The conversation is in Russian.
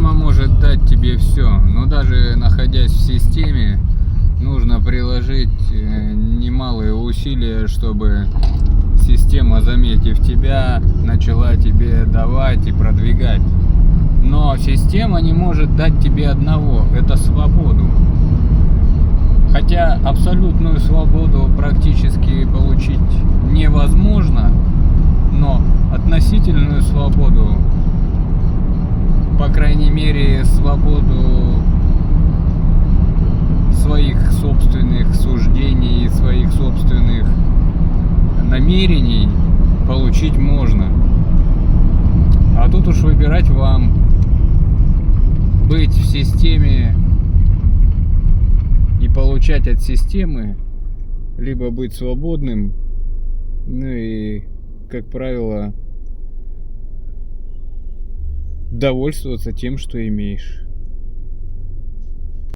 Система может дать тебе все, но даже находясь в системе, нужно приложить немалые усилия, чтобы система, заметив тебя, начала тебе давать и продвигать. Но система не может дать тебе одного – это свободу. Хотя абсолютную свободу практически получить невозможно, но относительную свободу, по крайней мере, свободу своих собственных суждений, своих собственных намерений получить можно. А тут уж выбирать вам: быть в системе и получать от системы, либо быть свободным, ну и, как правило, довольствоваться тем, что имеешь.